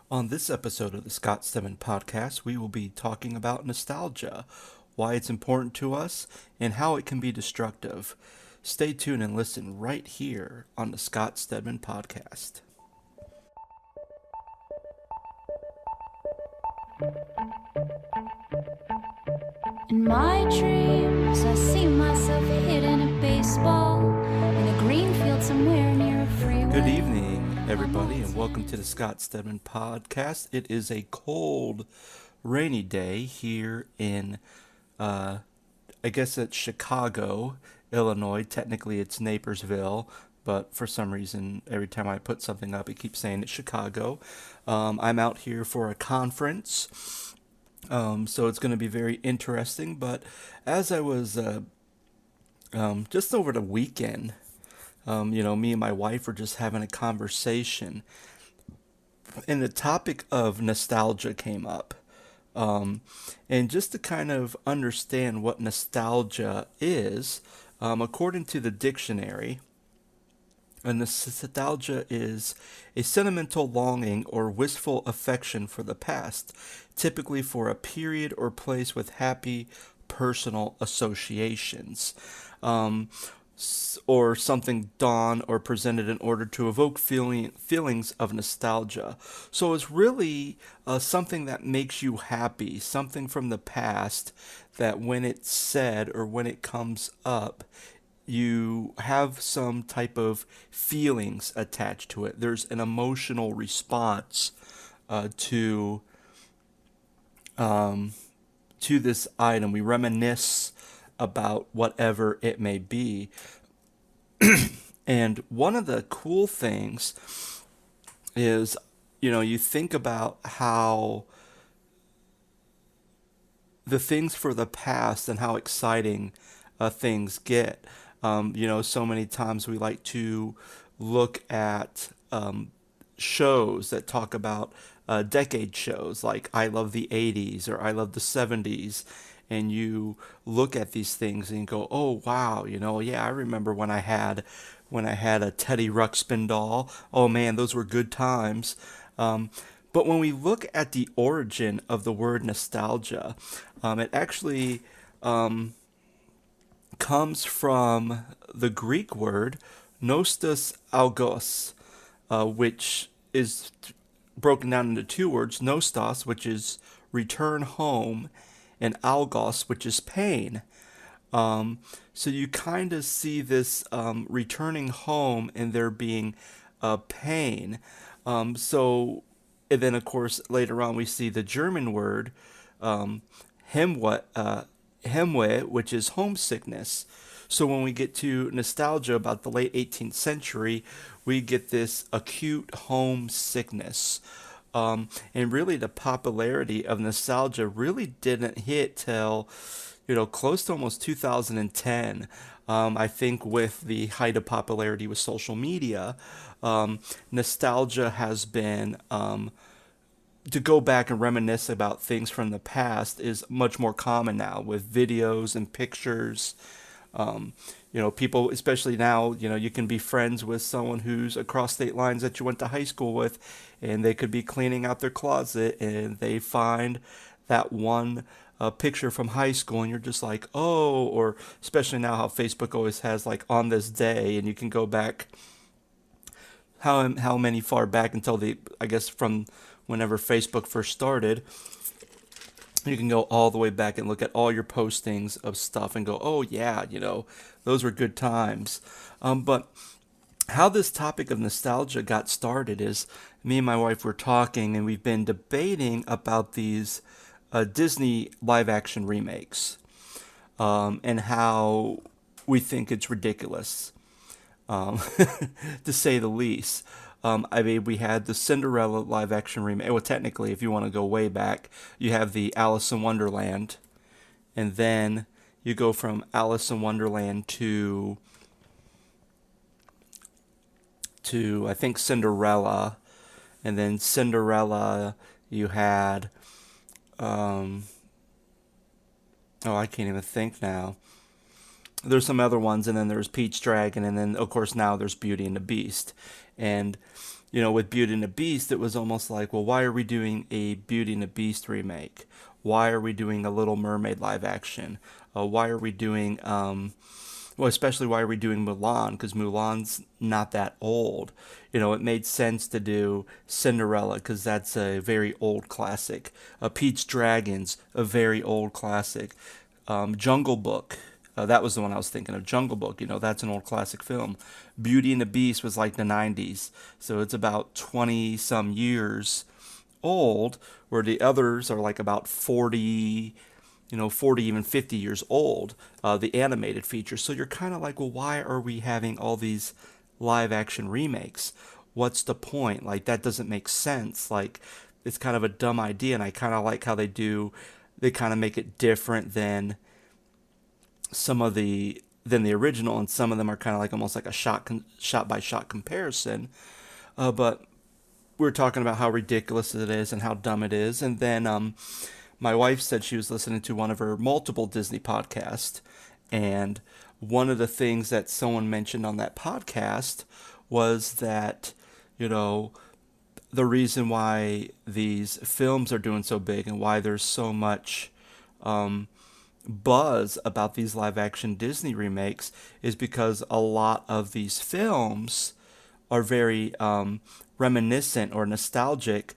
On this episode of the Scott Stedman podcast, we will be talking about nostalgia, why it's important to us, and how it can be destructive. Stay tuned and listen right here on the Scott Stedman podcast. In my dreams, I see myself hitting a baseball in a green field somewhere near a freeway. Good evening, everybody, and welcome to the Scott Stedman podcast. It is a cold, rainy day here in, I guess it's Chicago, Illinois. Technically, it's Napersville, but for some reason, every time I put something up, it keeps saying it's Chicago. I'm out here for a conference. So it's going to be very interesting. But as I was just over the weekend, me and my wife were just having a conversation, and the topic of nostalgia came up. And just to kind of understand what nostalgia is, according to the dictionary, a nostalgia is a sentimental longing or wistful affection for the past, typically for a period or place with happy personal associations, or something done or presented in order to evoke feelings of nostalgia. So it's really something that makes you happy, something from the past that when it's said or when it comes up, you have some type of feelings attached to it. There's an emotional response to this item. We reminisce about whatever it may be. And one of the cool things is, you think about how the things for the past and how exciting things get. So many times we like to look at shows that talk about decade shows like I Love the 80s or I Love the 70s. And you look at these things and you go, oh wow, yeah, I remember when I had a Teddy Ruxpin doll. Oh man, those were good times. But when we look at the origin of the word nostalgia, it actually comes from the Greek word nostos algos, which is broken down into two words: nostos, which is return home, and algos, which is pain. So you kind of see this returning home and there being pain. So, and then of course later on we see the German word Hemwe, which is homesickness. So when we get to nostalgia about the late 18th century, we get this acute homesickness. And really the popularity of nostalgia really didn't hit till, close to almost 2010. I think with the height of popularity with social media, nostalgia has been to go back and reminisce about things from the past is much more common now with videos and pictures. People, especially now, you can be friends with someone who's across state lines that you went to high school with, and they could be cleaning out their closet and they find that one picture from high school, and you're just like, oh, or especially now how Facebook always has like on this day, and you can go back how many far back until I guess from whenever Facebook first started. You can go all the way back and look at all your postings of stuff and go, oh yeah, those were good times. But how this topic of nostalgia got started is me and my wife were talking, and we've been debating about these Disney live action remakes, and how we think it's ridiculous, um, to say the least. I mean, we had the Cinderella live action remake. Well, technically, if you want to go way back, you have the Alice in Wonderland, and then you go from Alice in Wonderland to I think Cinderella, and then Cinderella you had oh, I can't even think now. There's some other ones, and then there's Peach Dragon, and then of course now there's Beauty and the Beast. And with Beauty and the Beast, it was almost like, well, why are we doing a Beauty and the Beast remake? Why are we doing a Little Mermaid live action? Why are we doing, well, especially why are we doing Mulan? Because Mulan's not that old. It made sense to do Cinderella because that's a very old classic. Pete's Dragons, a very old classic. Jungle Book. That was the one I was thinking of. Jungle Book, that's an old classic film. Beauty and the Beast was like the 90s. So it's about 20 some years old, where the others are like about 40, 40, even 50 years old, the animated features. So you're kind of like, well, why are we having all these live action remakes? What's the point? Like, that doesn't make sense. Like, it's kind of a dumb idea. And I kind of like how they kind of make it different than the original, and some of them are kind of like almost like a shot by shot comparison. But we were talking about how ridiculous it is and how dumb it is, and then my wife said she was listening to one of her multiple Disney podcasts, and one of the things that someone mentioned on that podcast was that you know the reason why these films are doing so big and why there's so much buzz about these live action Disney remakes is because a lot of these films are very reminiscent or nostalgic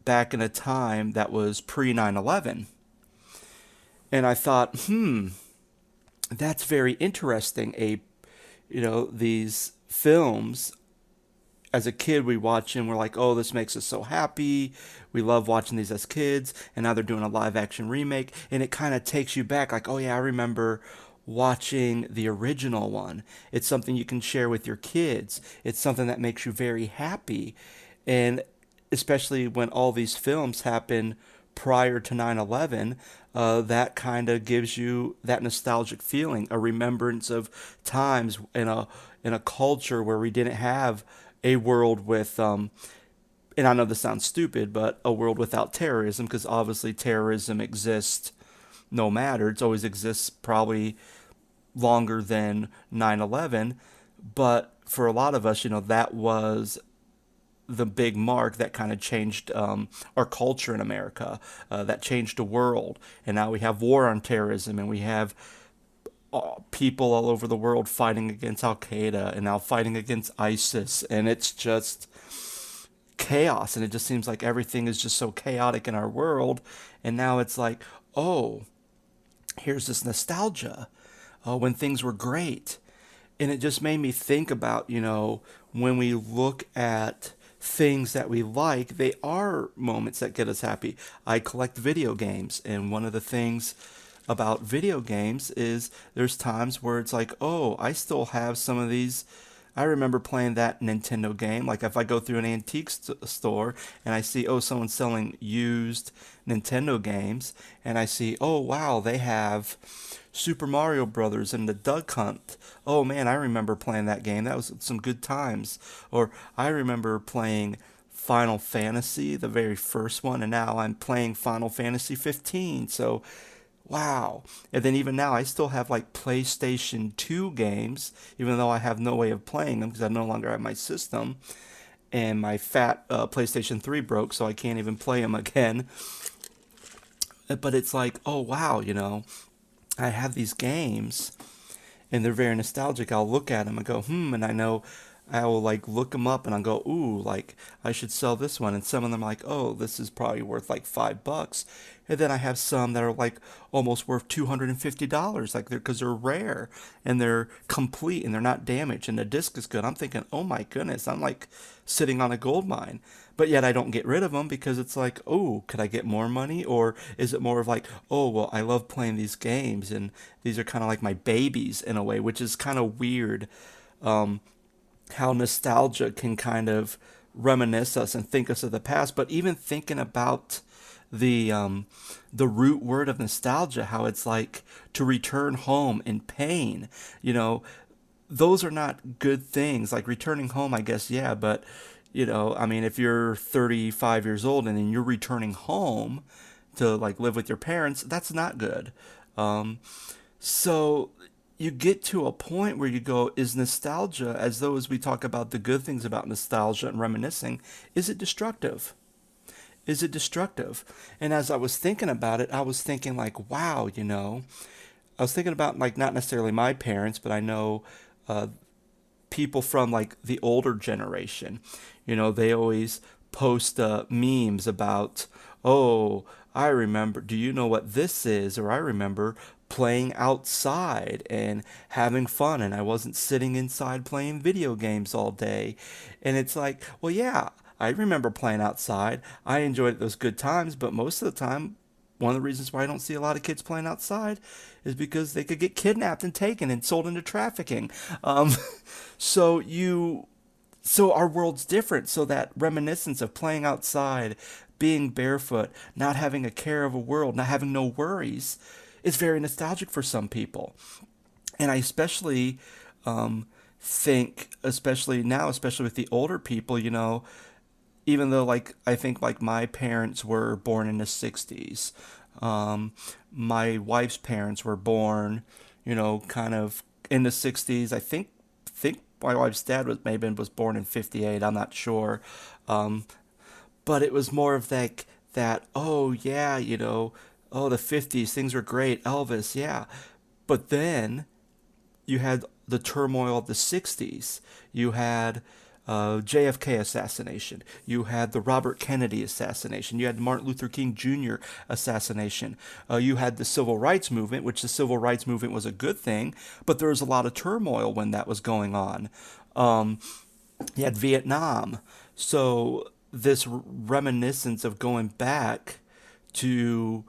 back in a time that was pre 9/11. And I thought, that's very interesting. These films, as a kid, we watch and we're like, oh, this makes us so happy. We love watching these as kids. And now they're doing a live action remake. And it kind of takes you back, like, oh, yeah, I remember watching the original one. It's something you can share with your kids. It's something that makes you very happy. And especially when all these films happen prior to 9/11, that kind of gives you that nostalgic feeling, a remembrance of times in a culture where we didn't have a world with and I know this sounds stupid, but a world without terrorism, because obviously terrorism exists no matter. It's always exists probably longer than 9/11, but for a lot of us, that was the big mark that kind of changed our culture in America, that changed the world. And now we have war on terrorism, and we have people all over the world fighting against Al Qaeda and now fighting against ISIS. And it's just chaos. And it just seems like everything is just so chaotic in our world. And now it's like, oh, here's this nostalgia when things were great. And it just made me think about, when we look at things that we like, they are moments that get us happy. I collect video games, and one of the things about video games is there's times where it's like, oh, I still have some of these. I remember playing that Nintendo game. Like if I go through an antique store and I see, oh, someone's selling used Nintendo games, and I see, oh, wow, they have Super Mario Brothers and the Duck Hunt. Oh man, I remember playing that game. That was some good times. Or I remember playing Final Fantasy, the very first one, and now I'm playing Final Fantasy 15. So wow. And then even now, I still have like PlayStation 2 games, even though I have no way of playing them because I no longer have my system. And my fat PlayStation 3 broke, so I can't even play them again. But it's like, oh wow, I have these games and they're very nostalgic. I'll look at them and go, and I know I will like look them up and I'll go, ooh, like I should sell this one. And some of them are like, oh, this is probably worth like $5. And then I have some that are like almost worth $250, like because they're rare and they're complete and they're not damaged and the disc is good. I'm thinking, oh my goodness, I'm like sitting on a gold mine. But yet I don't get rid of them because it's like, oh, could I get more money? Or is it more of like, oh, well, I love playing these games and these are kind of like my babies in a way, which is kind of weird. How nostalgia can kind of reminisce us and think us of the past. But even thinking about the root word of nostalgia, how it's like to return home in pain, those are not good things. Like returning home, I guess, yeah, but I mean, if you're 35 years old and then you're returning home to like live with your parents, that's not good. So you get to a point where you go, is nostalgia, as though as we talk about the good things about nostalgia and reminiscing, is it destructive? Is it destructive? And as I was thinking about it, I was thinking like, wow, I was thinking about like not necessarily my parents, but I know uh, people from like the older generation. They always post memes about, oh, I remember, do you know what this is? Or I remember playing outside and having fun, and I wasn't sitting inside playing video games all day. And it's like, well, yeah, I remember playing outside. I enjoyed those good times, but most of the time, one of the reasons why I don't see a lot of kids playing outside is because they could get kidnapped and taken and sold into trafficking. Um, so you, so our world's different. So that reminiscence of playing outside, being barefoot, not having a care of a world, not having no worries, is very nostalgic for some people. And I especially think, especially now, especially with the older people, even though like I think like my parents were born in the 60s, um, my wife's parents were born, kind of in the 60s. I think my wife's dad was born in 58. I'm not sure, um, but it was more of like that. Oh yeah, oh the 50s things were great. Elvis, yeah, but then you had the turmoil of the 60s. You had JFK assassination. You had the Robert Kennedy assassination. You had the Martin Luther King Jr. assassination. You had the Civil Rights Movement, which the Civil Rights Movement was a good thing, but there was a lot of turmoil when that was going on. Um, you had Vietnam. So this reminiscence of going back to,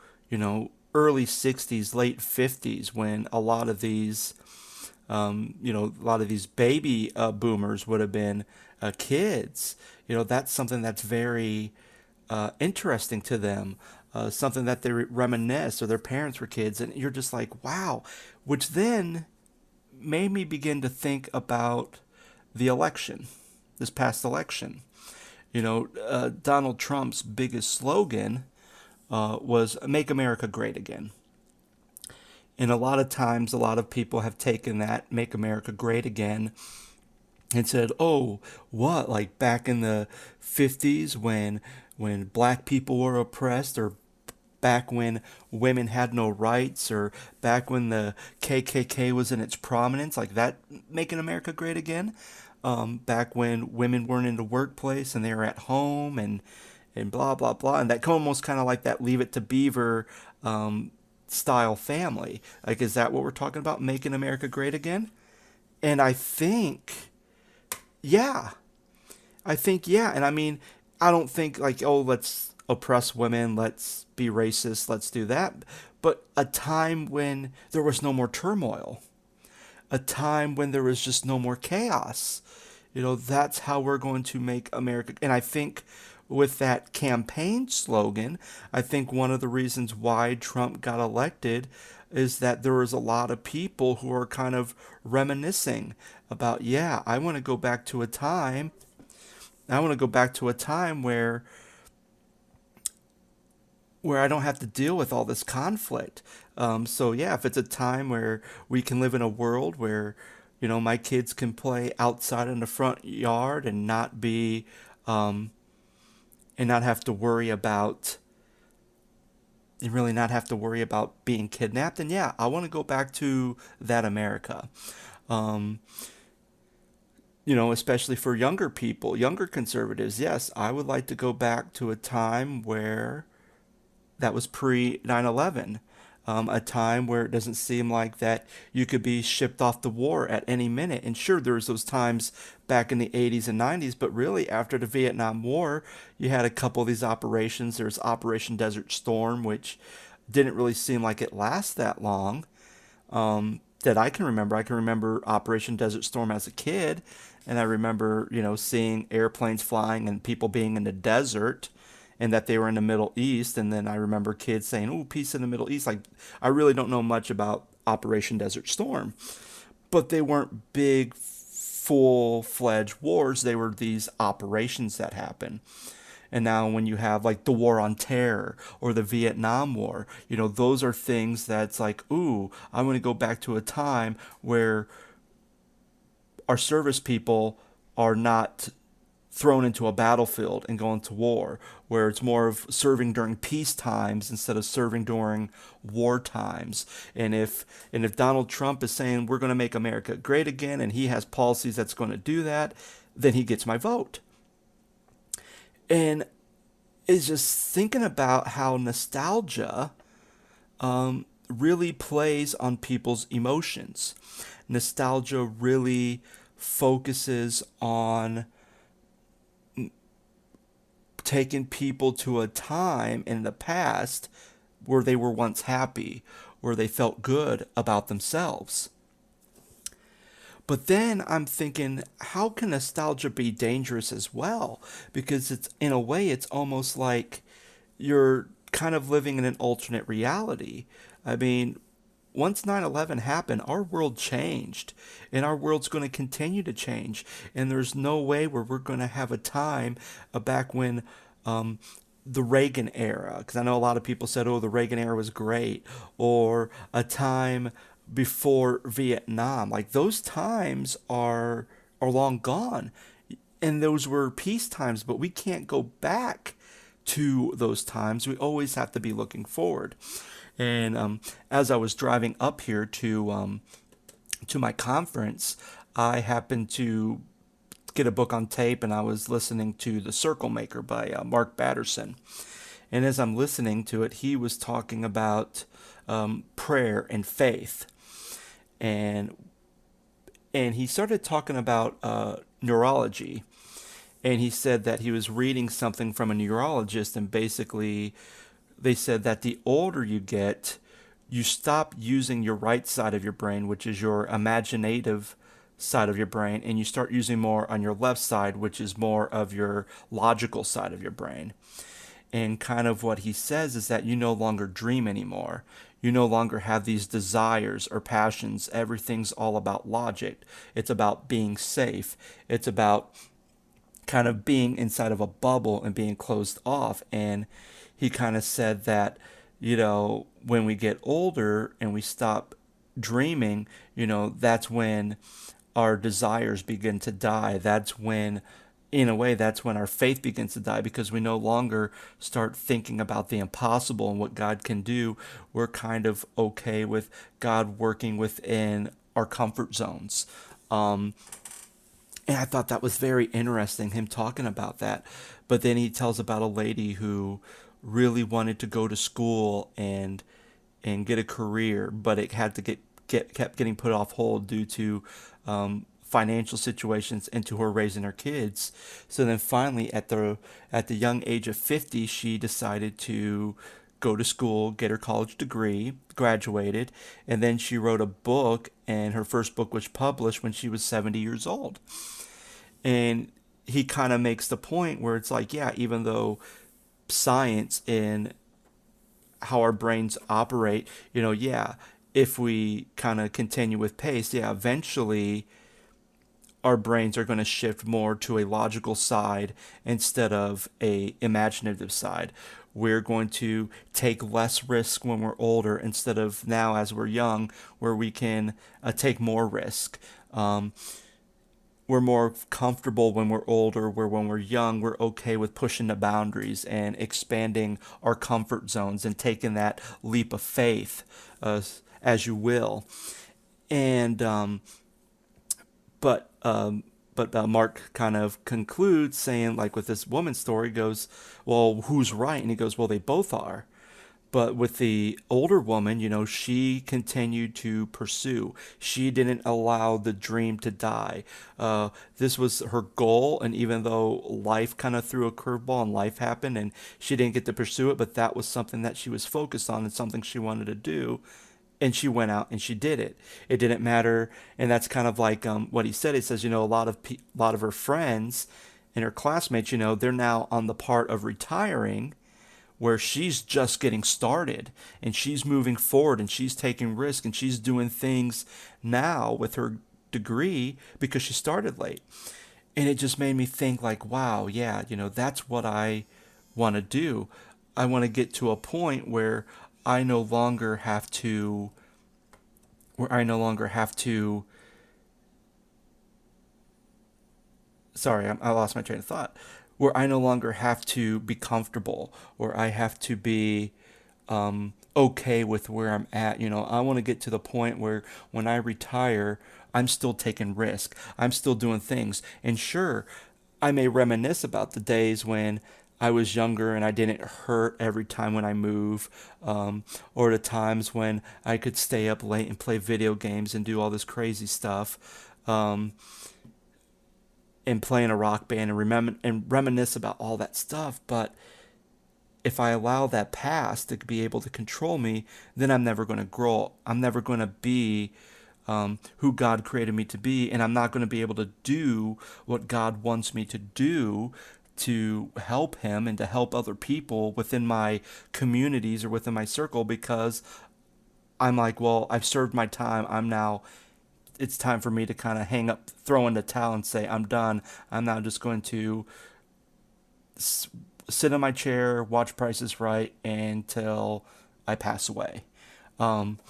early 60s, late 50s, when a lot of these baby boomers would have been kids. That's something that's very interesting to them, something that they reminisce, or their parents were kids, and you're just like, wow, which then made me begin to think about the election, this past election. Donald Trump's biggest slogan was "Make America Great Again." And a lot of times, a lot of people have taken that "Make America Great Again" and said, "Oh, what? Like back in the 50s when black people were oppressed, or back when women had no rights, or back when the KKK was in its prominence, like that making America great again? Back when women weren't in the workplace and they were at home and blah blah blah, and that almost kind of like that Leave It to Beaver style family. Like, is that what we're talking about? Making America great again? And yeah, yeah. And I mean, I don't think like, oh, let's oppress women, let's be racist, let's do that. But a time when there was no more turmoil, a time when there was just no more chaos. That's how we're going to make America. And I think with that campaign slogan, I think one of the reasons why Trump got elected is that there was a lot of people who are kind of reminiscing about, yeah, I want to go back to a time where I don't have to deal with all this conflict. So yeah, if it's a time where we can live in a world where, my kids can play outside in the front yard and not be, and not have to worry about, and really not have to worry about being kidnapped, then yeah, I want to go back to that America. Um, especially for younger people, younger conservatives, yes, I would like to go back to a time where that was pre 9/11, a time where it doesn't seem like that you could be shipped off to war at any minute. And sure, there was those times back in the 80s and 90s, but really after the Vietnam War, you had a couple of these operations. There was Operation Desert Storm, which didn't really seem like it lasts that long. That I can remember. I can remember Operation Desert Storm as a kid, and I remember, seeing airplanes flying and people being in the desert, and that they were in the Middle East. And then I remember kids saying, "Oh, peace in the Middle East." Like, I really don't know much about Operation Desert Storm, but they weren't big, full-fledged wars. They were these operations that happened. And now when you have like the war on terror or the Vietnam War, those are things that's like, ooh, I want to go back to a time where our service people are not thrown into a battlefield and going to war, where it's more of serving during peace times instead of serving during war times. And if Donald Trump is saying we're going to make America great again, and he has policies that's going to do that, then he gets my vote. And it's just thinking about how nostalgia really plays on people's emotions. Nostalgia really focuses on taking people to a time in the past where they were once happy, where they felt good about themselves. But then I'm thinking, how can nostalgia be dangerous as well? Because it's, in a way, it's almost like you're kind of living in an alternate reality. I mean, once 9/11 happened, our world changed, and our world's going to continue to change. And there's no way where we're going to have a time back when um, the Reagan era, because I know a lot of people said, oh, the Reagan era was great, or a time before Vietnam. Like those times are long gone, and those were peace times, but we can't go back to those times. We always have to be looking forward. And as I was driving up here to my conference, I happened to get a book on tape, and I was listening to The Circle Maker by Mark Batterson. And as I'm listening to it, he was talking about prayer and faith, and he started talking about neurology. And he said that he was reading something from a neurologist, and basically they said that the older you get, you stop using your right side of your brain, which is your imaginative side of your brain, and you start using more on your left side, which is more of your logical side of your brain. And kind of what he says is that you no longer dream anymore. You no longer have these desires or passions. Everything's all about logic. It's about being safe. It's about kind of being inside of a bubble and being closed off. And he kind of said that, when we get older and we stop dreaming, that's when our desires begin to die. That's when, in a way, that's when our faith begins to die, because we no longer start thinking about the impossible and what God can do. We're kind of okay with God working within our comfort zones. And I thought that was very interesting, him talking about that. But then he tells about a lady who really wanted to go to school and get a career, but it had to kept getting put off hold due to financial situations and to her raising her kids. So then finally, at the young age of 50, she decided to go to school, get her college degree, graduated, and then she wrote a book, and her first book was published when she was 70 years old. And he kind of makes the point where it's like, yeah, even though science and how our brains operate, yeah, if we kind of continue with pace, yeah, eventually our brains are going to shift more to a logical side instead of a imaginative side. We're going to take less risk when we're older instead of now as we're young, where we can take more risk. We're more comfortable when we're older, where when we're young, we're okay with pushing the boundaries and expanding our comfort zones and taking that leap of faith, as you will. And but Mark kind of concludes saying, like with this woman's story, goes, well, who's right? And he goes, well, they both are. But with the older woman, she continued to pursue. She didn't allow the dream to die. This was her goal, and even though life kind of threw a curveball and life happened and she didn't get to pursue it, but that was something that she was focused on and something she wanted to do. And she went out and she did it. It didn't matter, and that's kind of like what he said. He says, a lot of her friends and her classmates, they're now on the part of retiring, where she's just getting started and she's moving forward and she's taking risk and she's doing things now with her degree because she started late. And it just made me think like, wow, yeah, that's what I want to do. I want to get to a point where I no longer have to where I no longer have to sorry, I lost my train of thought. Where I no longer have to be comfortable, or I have to be okay with where I'm at. I want to get to the point where when I retire, I'm still taking risk. I'm still doing things. And sure, I may reminisce about the days when I was younger and I didn't hurt every time when I move, or the times when I could stay up late and play video games and do all this crazy stuff. And play in a rock band and reminisce about all that stuff. But if I allow that past to be able to control me, then I'm never going to grow. I'm never going to be who God created me to be, and I'm not going to be able to do what God wants me to do to help Him and to help other people within my communities or within my circle, because I'm like, well, I've served my time. It's time for me to kind of hang up, throw in the towel and say, I'm done. I'm now just going to sit in my chair, watch Price is Right until I pass away. Um,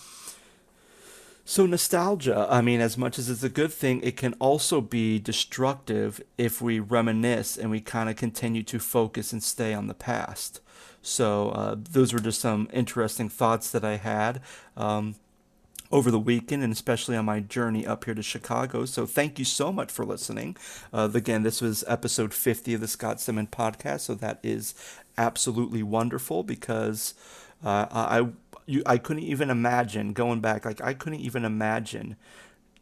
so nostalgia, I mean, as much as it's a good thing, it can also be destructive if we reminisce and we kind of continue to focus and stay on the past. So those were just some interesting thoughts that I had. Over the weekend and especially on my journey up here to Chicago. So thank you so much for listening. Again, this was episode 50 of the Scott Stedman podcast. So that is absolutely wonderful because I couldn't even imagine going back. Like I couldn't even imagine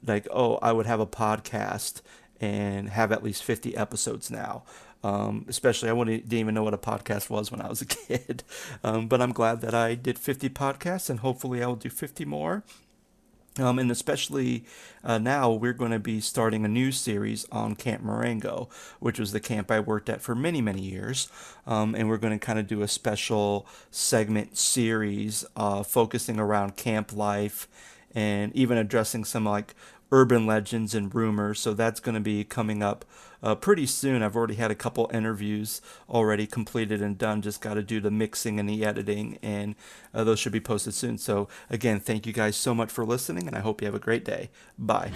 like, oh, I would have a podcast and have at least 50 episodes now. Especially, didn't even know what a podcast was when I was a kid. But I'm glad that I did 50 podcasts, and hopefully I will do 50 more. And especially now, we're going to be starting a new series on Camp Marengo, which was the camp I worked at for many, many years. And we're going to kind of do a special segment series focusing around camp life and even addressing some like urban legends and rumors. So that's going to be coming up pretty soon. I've already had a couple interviews already completed and done. Just got to do the mixing and the editing, and those should be posted soon. So again, thank you guys so much for listening, and I hope you have a great day. Bye.